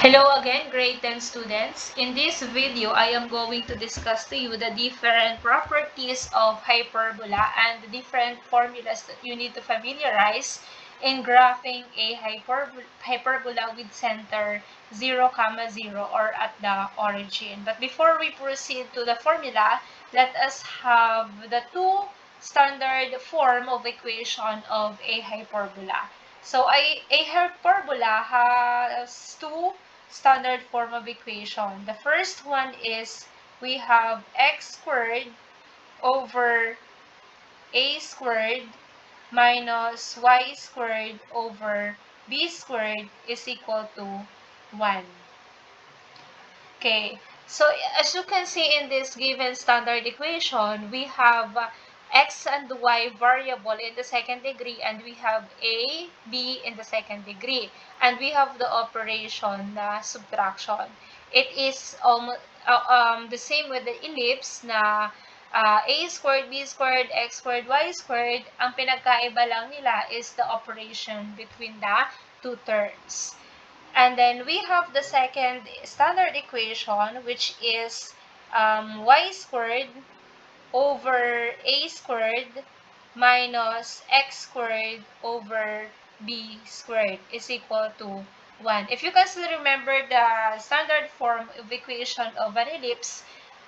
Hello again, grade 10 students. In this video, I am going to discuss to you the different properties of hyperbola and the different formulas that you need to familiarize in graphing a hyperbola with center 0, 0 or at the origin. But before we proceed to the formula, let us have the two standard form of equation of a hyperbola. So a hyperbola has two standard form of equation. The first one is we have x squared over a squared minus y squared over b squared is equal to 1. Okay, so as you can see in this given standard equation, we have x and y variable in the second degree, and we have a, b in the second degree, and we have the operation na subtraction. It is almost the same with the ellipse na a squared, b squared, x squared, y squared. Ang pinagkaiba lang nila is the operation between the two terms. And then we have the second standard equation, which is y squared over a squared minus x squared over b squared is equal to 1. If you can still remember the standard form of equation of an ellipse,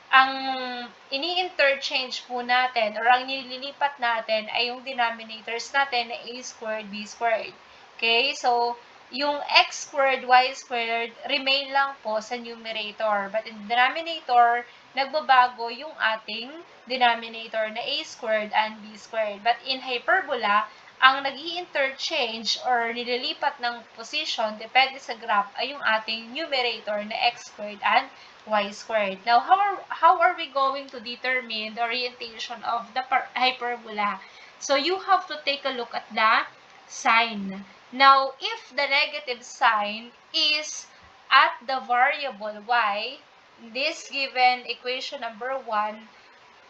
ang ini-interchange po natin or ang nililipat natin ay yung denominators natin na a squared, b squared. Okay? So, yung x squared, y squared, remain lang po sa numerator. But in the denominator, nagbabago yung ating denominator na a squared and b squared. But in hyperbola, ang nag-i-interchange or nililipat ng position depende sa graph ay yung ating numerator na x squared and y squared. Now, how are we going to determine the orientation of the hyperbola? So, you have to take a look at the sign. Now, if the negative sign is at the variable y, this given equation number 1,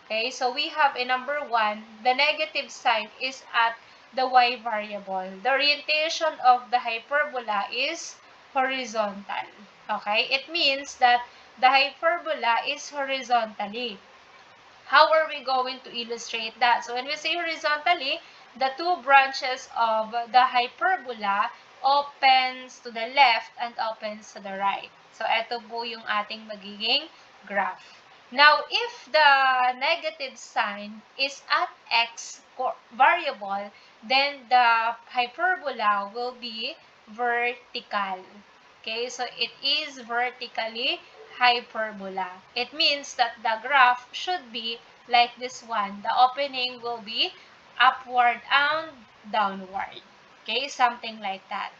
okay, so we have a number 1, the negative sign is at the y variable. The orientation of the hyperbola is horizontal. Okay, it means that the hyperbola is horizontally. How are we going to illustrate that? So when we say horizontally, the two branches of the hyperbola opens to the left and opens to the right. So ito po yung ating magiging graph. Now, if the negative sign is at x variable, then the hyperbola will be vertical. Okay, so it is vertically hyperbola. It means that the graph should be like this one. The opening will be upward and downward. Okay, something like that.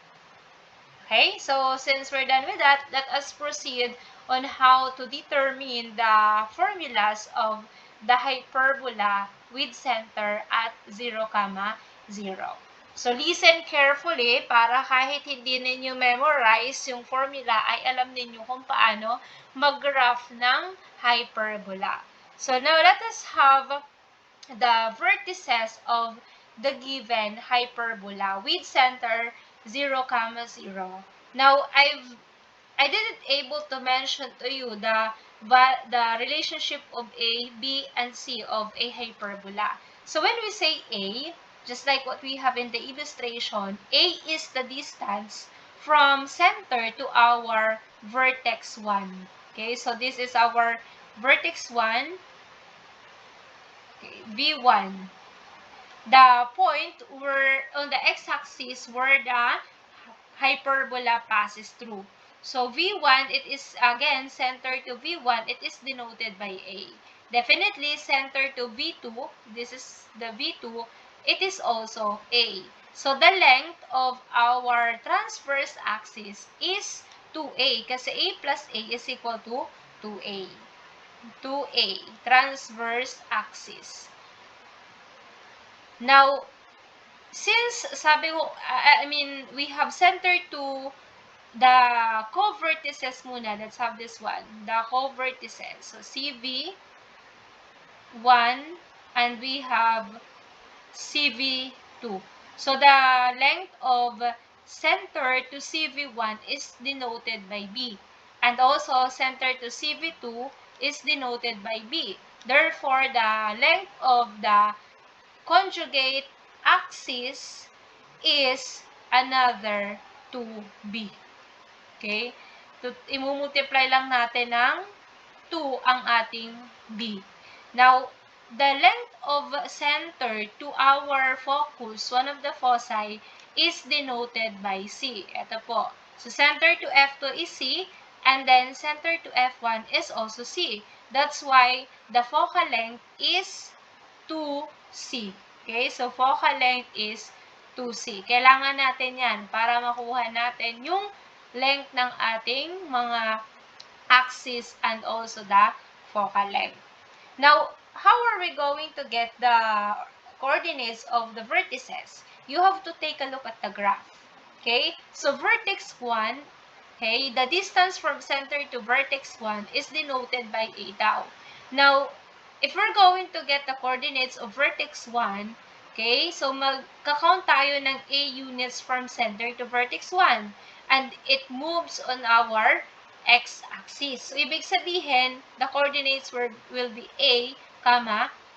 Okay, so since we're done with that, let us proceed on how to determine the formulas of the hyperbola with center at 0, 0. So listen carefully para kahit hindi ninyo memorize yung formula ay alam ninyo kung paano mag-graph ng hyperbola. So now let us have the vertices of the given hyperbola with center 0, 0. Now, I didn't able to mention to you the relationship of A, B, and C of a hyperbola. So when we say A, just like what we have in the illustration, A is the distance from center to our vertex 1. Okay, so this is our vertex 1, okay, V1. The point where on the x-axis where the hyperbola passes through. So V1, it is again center to V1, it is denoted by A. Definitely center to V2, this is the V2, it is also A. So the length of our transverse axis is 2A kasi A plus A is equal to 2A. 2A, transverse axis. Now, since sabi ko, we have center to the co-vertices muna. Let's have this one. The co-vertices. So, CV1 and we have CV2. So, the length of center to CV1 is denoted by B. And also, center to CV2 is denoted by B. Therefore, the length of the conjugate axis is another 2B. Okay? Imumultiply lang natin ng 2 ang ating B. Now, the length of center to our focus, one of the foci, is denoted by C. Ito po. So, center to F2 is C, and then center to F1 is also C. That's why the focal length is 2C. Okay? So, focal length is 2C. Kailangan natin yan para makuha natin yung length ng ating mga axis and also the focal length. Now, how are we going to get the coordinates of the vertices? You have to take a look at the graph. Okay? So, vertex 1, okay, the distance from center to vertex 1 is denoted by A daw. Now, if we're going to get the coordinates of vertex 1, okay, so magka-count tayo ng A units from center to vertex 1. And it moves on our x-axis. So, ibig sabihin, the coordinates will be A,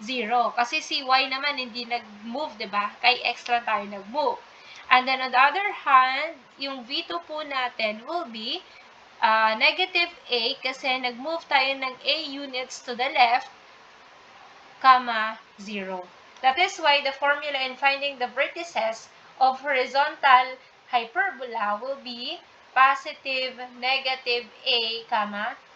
0. Kasi si y naman hindi nag-move, diba? Kay x lang tayo nag-move. And then, on the other hand, yung V2 po natin will be negative A kasi nag-move tayo ng A units to the left, 0. That is why the formula in finding the vertices of horizontal hyperbola will be positive, negative A,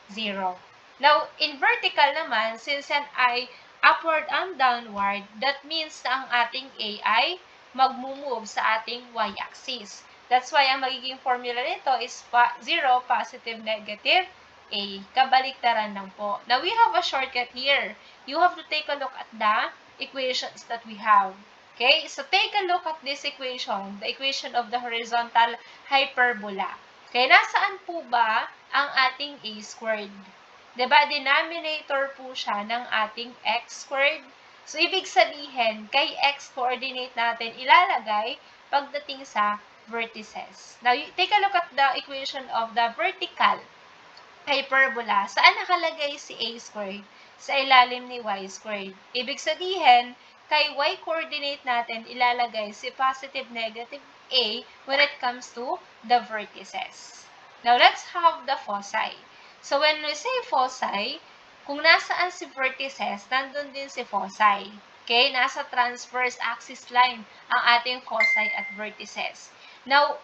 0. Now, in vertical naman, since yan ay upward and downward, that means na ang ating A ay mag-move sa ating y-axis. That's why ang magiging formula nito is 0, positive, negative A. Kabaliktaran lang po. Now, we have a shortcut here. You have to take a look at the equations that we have. Okay? So, take a look at this equation, the equation of the horizontal hyperbola. Okay? Nasaan po ba ang ating A squared? Diba? Denominator po siya ng ating x squared. So, ibig sabihin, kay x coordinate natin ilalagay pagdating sa vertices. Now, take a look at the equation of the vertical hyperbola. Saan nakalagay si A squared? Sa ilalim ni y squared. Ibig sabihin, kay y coordinate natin ilalagay si positive, negative A when it comes to the vertices. Now, let's have the foci. So, when we say foci, kung nasaan si vertices, nandun din si foci. Okay? Nasa transverse axis line ang ating foci at vertices. Now,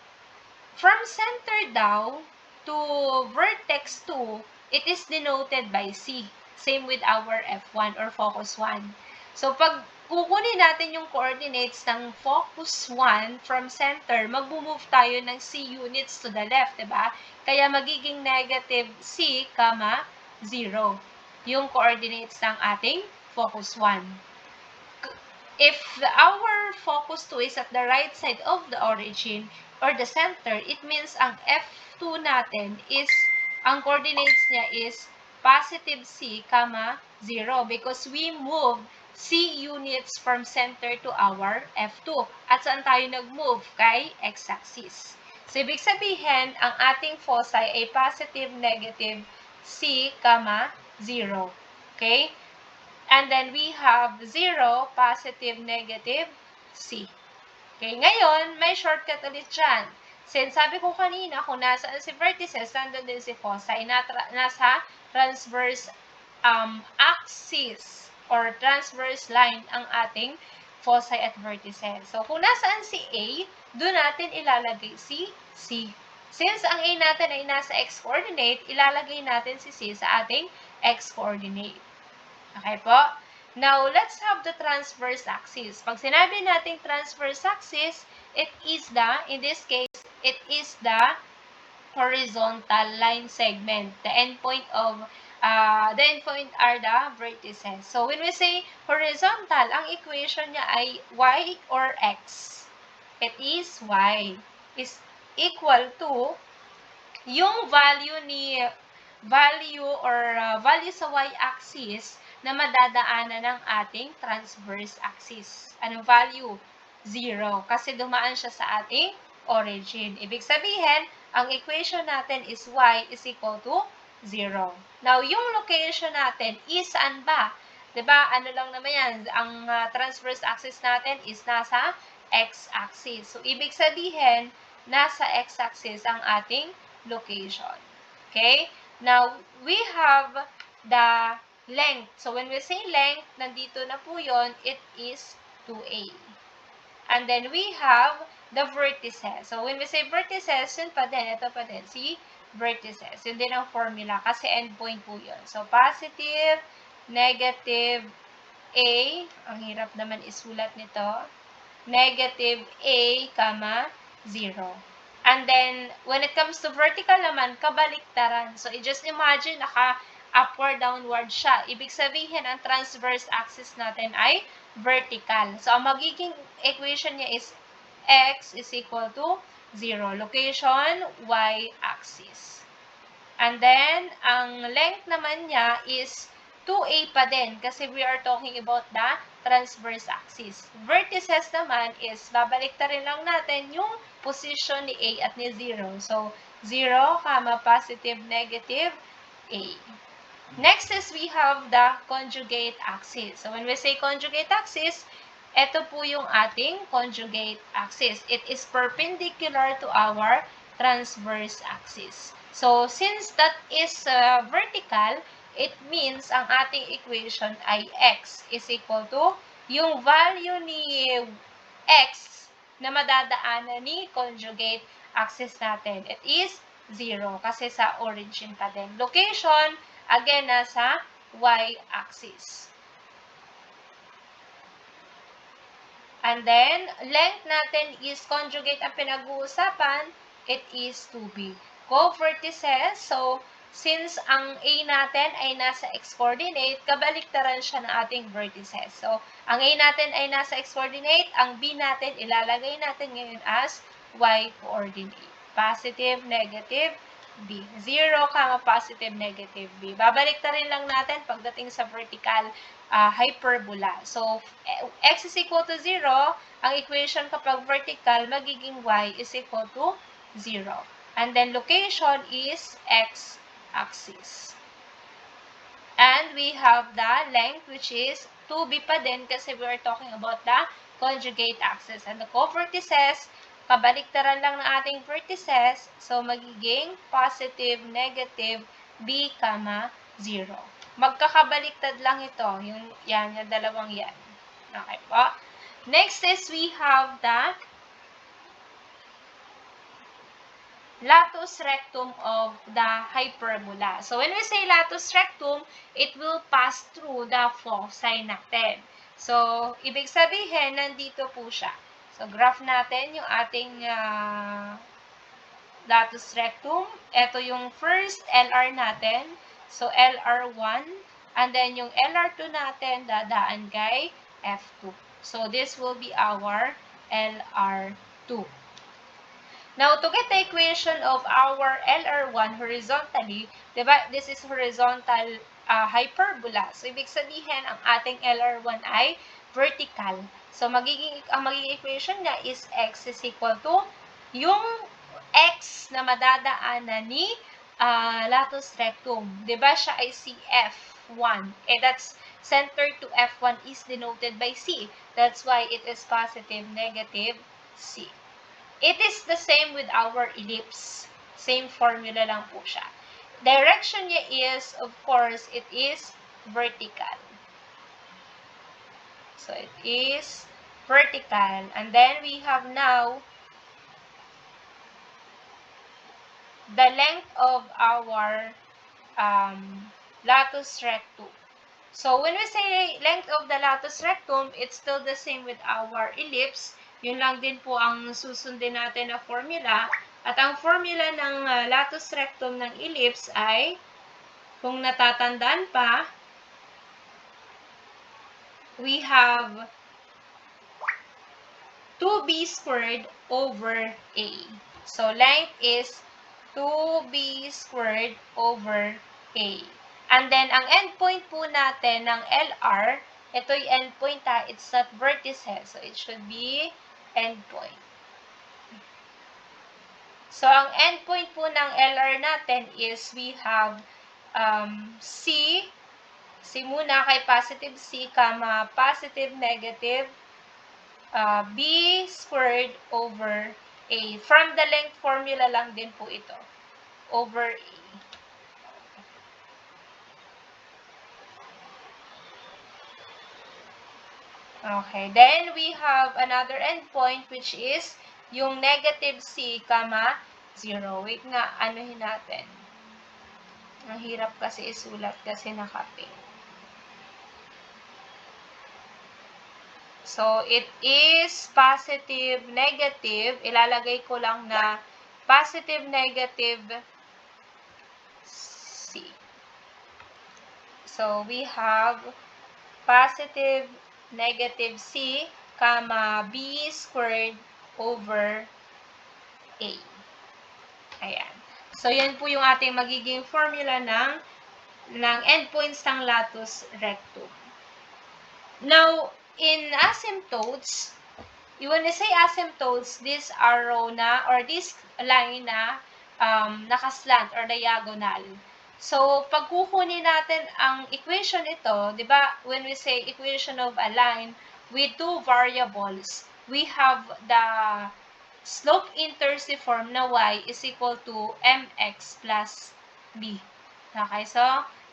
from center daw to vertex 2, it is denoted by C. Same with our F1 or focus 1. So, pag kukunin natin yung coordinates ng focus 1 from center, mag-move tayo ng C units to the left, diba? Kaya magiging negative C, 0. Yung coordinates ng ating focus 1. If our focus 2 is at the right side of the origin or the center, it means ang F2 natin is, ang coordinates niya is positive C, 0 because we move C units from center to our F2. At saan tayo nag-move? Kay x-axis. So, ibig sabihin, ang ating foci ay positive, negative C, 0. Okay? And then, we have 0, positive, negative C. Okay? Ngayon, may shortcut ulit dyan. Since sabi ko kanina, kung nasaan si vertices, nandun din si foci, nasa transverse axis or transverse line ang ating foci at vertices. So, kung nasaan si A, doon natin ilalagay si C. Since ang A natin ay nasa x-coordinate, ilalagay natin si C sa ating x-coordinate. Okay po? Now, let's have the transverse axis. Pag sinabi natin transverse axis, it is the, in this case, it is the horizontal line segment. The endpoint are the vertices. So, when we say horizontal, ang equation niya ay y or x. It is y is equal to yung value sa y-axis na madadaanan ng ating transverse axis. Anong value? 0. Kasi dumaan siya sa ating origin. Ibig sabihin, ang equation natin is y is equal to 0. Now, yung location natin is saan ba? Diba, ano lang naman yan, ang transverse axis natin is nasa x-axis. So, ibig sabihin, nasa x-axis ang ating location. Okay? Now, we have the length. So, when we say length, nandito na po yun, it is 2a. And then, we have the vertices. So, when we say vertices, yun pa din, ito pa din, si vertices. Yun din ang formula, kasi endpoint po yun. So, positive, negative, a, ang hirap naman isulat nito, negative a, 0. And then, when it comes to vertical naman, kabaliktaran. So, just imagine, upward, downward siya. Ibig sabihin, ang transverse axis natin ay vertical. So, ang magiging equation niya is x is equal to 0. Location, y-axis. And then, ang length naman niya is 2a pa din kasi we are talking about the transverse axis. Vertices naman is, babaliktarin lang natin yung position ni a at ni 0. So, 0, positive, negative, a. Next is we have the conjugate axis. So, when we say conjugate axis, ito po yung ating conjugate axis. It is perpendicular to our transverse axis. So, since that is vertical, it means ang ating equation ay x is equal to yung value ni x na madadaanan ni conjugate axis natin. It is 0 kasi sa origin pa din. Location, again, nasa y-axis. And then, length natin is conjugate ang pinag-uusapan, it is 2b. Co-vertices, so, since ang A natin ay nasa x-coordinate, kabaliktaran siya ng ating vertices. So, ang A natin ay nasa x-coordinate, ang B natin ilalagay natin ngayon as y-coordinate. Positive, negative, B. 0, positive, negative, B. Babaliktarin lang natin pagdating sa vertical hyperbola. So, x is equal to 0, ang equation kapag vertical, magiging y is equal to 0. And then, location is x-axis. And we have the length, which is 2b pa din kasi we are talking about the conjugate axis. And the co-vertices, kabaliktaran lang ng ating vertices, so magiging positive, negative, b, 0. Magkakabaliktad lang ito, yung dalawang yan. Okay po. Next is we have the latus rectum of the hyperbola. So, when we say latus rectum, it will pass through the foci natin. So, ibig sabihin, nandito po siya. So, graph natin yung ating latus rectum. Ito yung first LR natin. So, LR1. And then, yung LR2 natin, dadaan kay F2. So, this will be our LR2. Now, to get the equation of our LR1 horizontally, diba, this is horizontal hyperbola. So, ibig sabihin, ang ating LR1 ay vertical. So, ang magiging equation niya is x is equal to yung x na madadaanan ni latus rectum. Diba, siya ay CF1. That's center to F1 is denoted by C. That's why it is positive, negative, C. It is the same with our ellipse. Same formula lang po siya. Direction niya is, of course, it is vertical. So, it is vertical. And then, we have now the length of our latus rectum. So, when we say length of the latus rectum, it's still the same with our ellipse. Yun lang din po ang susundin natin na formula. At ang formula ng latus rectum ng ellipse ay, kung natatandaan pa, we have 2b squared over a. So, length is 2b squared over a. And then, ang endpoint po natin ng LR, ito yung endpoint it's not vertices. So, it should be endpoint. So, ang endpoint po ng LR natin is we have C muna kay positive C, positive negative B squared over A. From the length formula lang din po ito. Over A. Okay. Then, we have another endpoint which is yung negative C, 0. Wait nga, anuhin natin. Ang hirap kasi isulat kasi naka-pink. So, it is positive, negative. Ilalagay ko lang na positive, negative C. So, we have positive, negative C, B squared over A. Ayan. So, yan po yung ating magiging formula ng endpoints ng latus rectum. Now, in asymptotes, when we say asymptotes, this arrow na, or this line na nakaslant or diagonal. So, pag kukunin natin ang equation ito, di ba, when we say equation of a line with two variables, we have the slope interciform na y is equal to mx plus b. Okay, so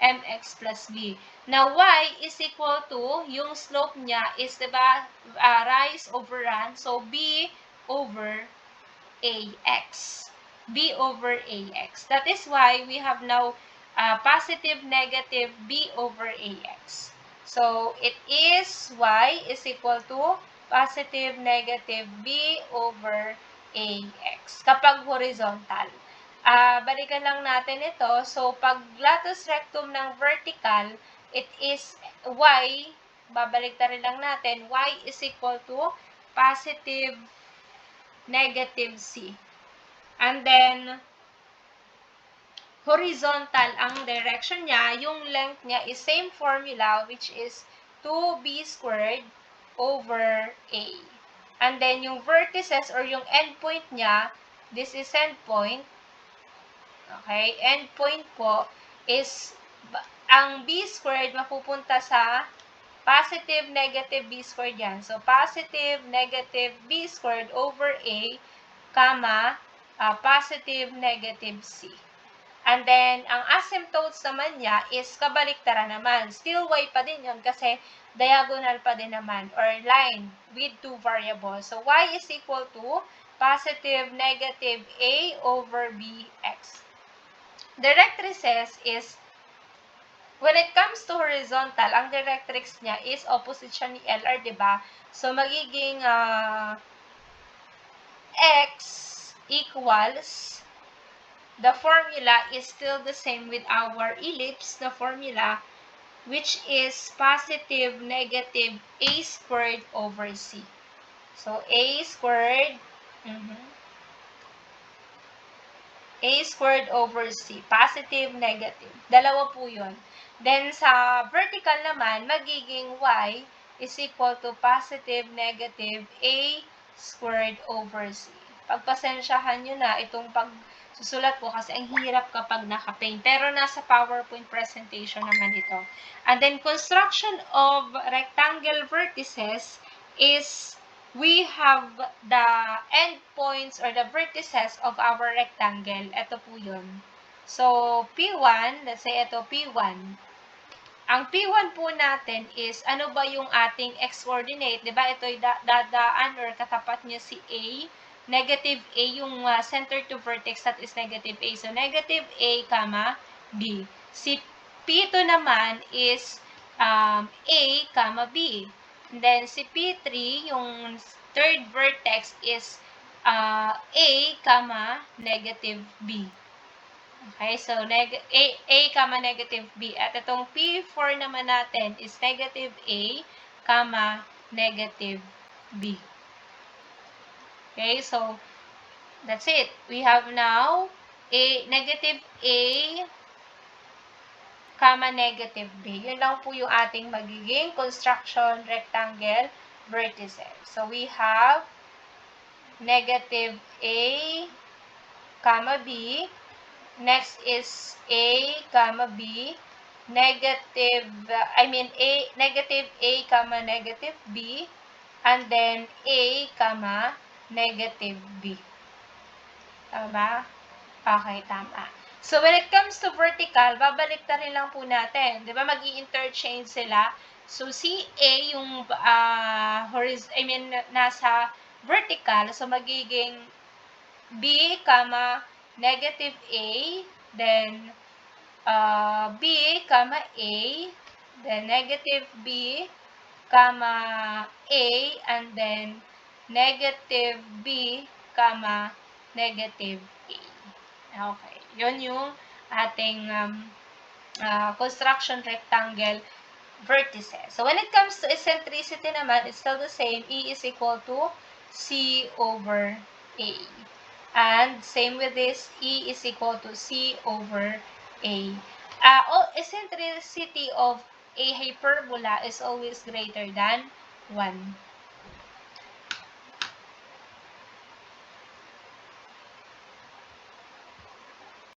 mx plus b. Now, y is equal to, yung slope niya is, diba, rise over run. So, b over ax. b over ax. That is why we have now positive, negative b over ax. So, it is y is equal to positive, negative b over ax. Kapag horizontal. Balikan lang natin ito. So, pag latus rectum ng vertical, it is y, babalik rin lang natin, y is equal to positive, negative c. And then, horizontal ang direction niya, yung length niya is same formula, which is 2b squared over a. And then, yung vertices or yung endpoint niya, this is endpoint. Okay, endpoint po is, ang b squared mapupunta sa positive, negative b squared yan. So, positive, negative b squared over a, positive, negative c. And then, ang asymptotes naman niya is kabaliktaran naman. Still y pa din yun kasi diagonal pa din naman, or line with two variables. So, y is equal to positive, negative a over bx. Directrices is, when it comes to horizontal, ang directrix niya is opposite siya ni LR, diba? So, magiging x equals, the formula is still the same with our ellipse, the formula, which is positive, negative a squared over c. So, a squared, a squared over c. Positive, negative. Dalawa po yun. Then, sa vertical naman, magiging y is equal to positive, negative a squared over c. Pagpasensyahan nyo na itong pagsusulat po kasi ang hirap kapag naka-paint. Pero nasa PowerPoint presentation naman ito. And then, construction of rectangle vertices is, we have the endpoints or the vertices of our rectangle. Ito po yun. So, P1, let's say ito, P1. Ang P1 po natin is, ano ba yung ating x-coordinate? Diba? Ito ay dadaan or katapat niya si A. Negative A, yung center to vertex, that is negative A. So, negative A, B. Si P2 naman is A, B. And then, si P3, yung third vertex is A, negative B. Okay, so A, negative B. At itong P4 naman natin is negative A, negative B. Okay, so that's it. We have now negative A, negative B. Yun lang po yung ating magiging construction rectangle vertices. So, we have negative A, comma B. Next is A, comma B. Negative A, comma, negative B. And then A, comma, negative B. Tama? Okay, tama. So, when it comes to vertical, babalik na rin lang po natin. Di ba, mag-i-interchange sila. So, si A yung, nasa vertical. So, magiging B, comma, negative A. Then, B, comma, A. Then, negative B, comma, A. And then, negative B, comma, negative A. Okay. Yun yung ating construction rectangle vertices. So, when it comes to eccentricity naman, it's still the same. E is equal to C over A. And same with this, E is equal to C over A. Eccentricity of a hyperbola is always greater than 1.